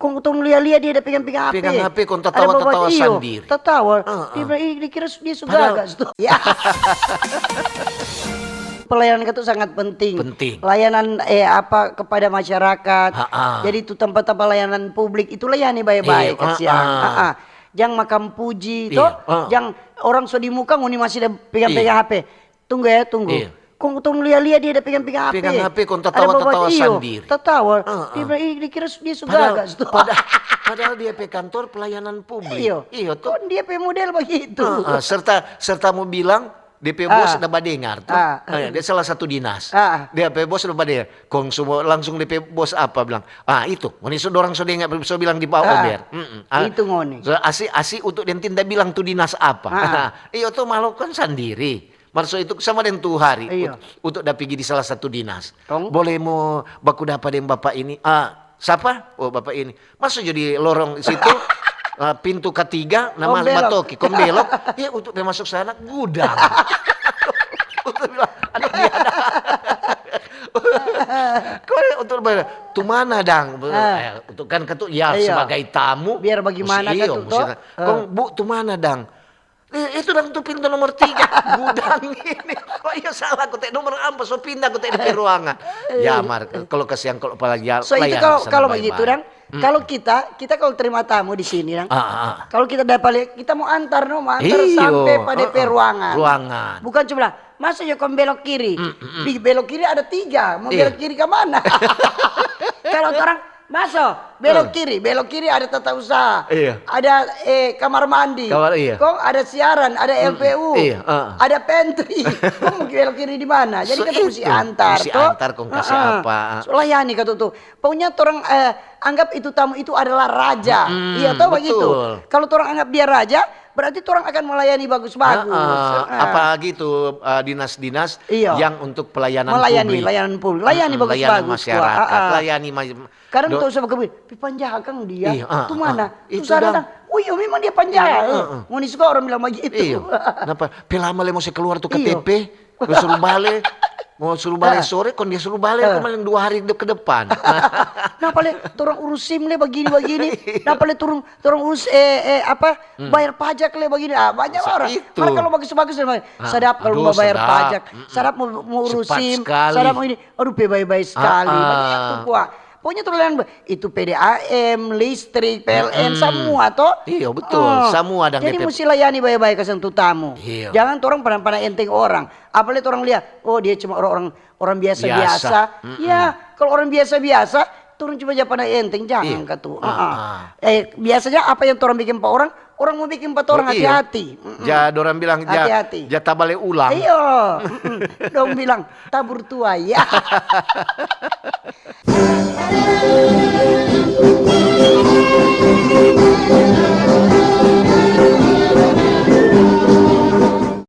Kung tong lihat-lihat dia ada pegang-pegang HP. Pegang HP, kung tatawa-tatawa sendiri. Tatawa. Dia dikira dia sudah gagas tuh. Ya. Pelayanan itu sangat penting. Layanan kepada masyarakat. Jadi itu tempat-tempat layanan publik itu layani baik-baik kasihan. Jangan makam puji toh. Jangan orang so di muka nguni masih ada pegang-pegang HP. Tunggu ya, tunggu. Kung tong lihat-lihat dia ada pegang-pegang HP. Pegang HP, kung tatawa-tatawa sendiri. Tatawa. Dia dikira dia sudah gagas tuh. Padahal dia pe kantor pelayanan publik. Iya tuh. Kan dia pe model begitu. Serta mau bilang DP bos udah badengar tuh. Dia salah satu dinas. DP bos udah badengar. Kong semua langsung DP bos apa bilang? Itu. Ngoni orang so dengar so bilang di bawah Ober. Itu ngoni. So, asi untuk dia tindak bilang tuh dinas apa. Iya tuh melakukan sendiri. Maksud itu sama dengan tuh hari untuk dah pergi di salah satu dinas. Boleh mau baku dapat dengan bapak ini. Siapa? Oh bapak ini. Masuk jadi lorong situ. Pintu ketiga nama Matoki. Kom belok. Ya untuk dia masuk sana gudang. Untuk bilang aduh dia ada. Untuk tuh mana dang? Untuk kan ketuk ya sebagai tamu. Biar bagaimana kan tuh. Kong bu tuh mana dang? Itu dang tuh pintu nomor 3 gudang ini. Kok iya salah aku teh nomor apa so pindah aku teh di ruangan. Ya Mar kalau kesiang kalau apalagi so itu kalau begitu dang. Kalau kita kalau terima tamu di sini dang. Kalau kita dapat kita mau antar sampai pada ruangan. Bukan cuma masa ya kau belok kiri. Di belok kiri ada 3. Mau belok kiri ke mana? Kalau orang masuk belok kiri ada tata usaha, ada kamar mandi, kok ada siaran, ada LPU, ada pantry, kok mau belok kiri di mana? Jadi kita mesti antar, kong kasih apa? Layani kata tuh, pokoknya orang anggap itu tamu itu adalah raja, iya toh begitu. Kalau orang anggap dia raja, berarti orang akan melayani bagus-bagus. Apalagi itu dinas-dinas yang untuk pelayanan publik, layani bagus-bagus, masyarakat, layani. Kadang tuh sama kebun, panjang dia, tuh mana? Itu sadar, oh iya memang dia panjang. Mau suka orang bilang begitu. Kenapa? Pelama le mau keluar tuh KTP, mau suruh balik sore, kon dia suruh balik kemarin 2 hari ke depan. Nah paling orang urus SIM le begini. Nah paling orang urus bayar pajak le begini. Banyak orang. Karena kalau bagus-bagus sadap kalau mau bayar pajak, sadap mau urus SIM, sadap mau ini, aduh baik-baik sekali. Banyak tuh pokoknya terlalu itu PDAM, listrik, PLN semua toh. Iya betul, semua ada. Jadi mesti layani baik-baik ke sentuh tamu. Jangan orang pada enteng orang. Apalagi orang lihat, oh dia cuma orang biasa-biasa. Ya, kalau orang biasa-biasa, turun cuma aja pada enteng jangan katu. Biasanya apa yang orang bikin pak orang mau bikin 4 orang hati-hati. Jadi orang bilang hati-hati. Jatah balik ulang. Iya. Dong bilang tabur tua ya.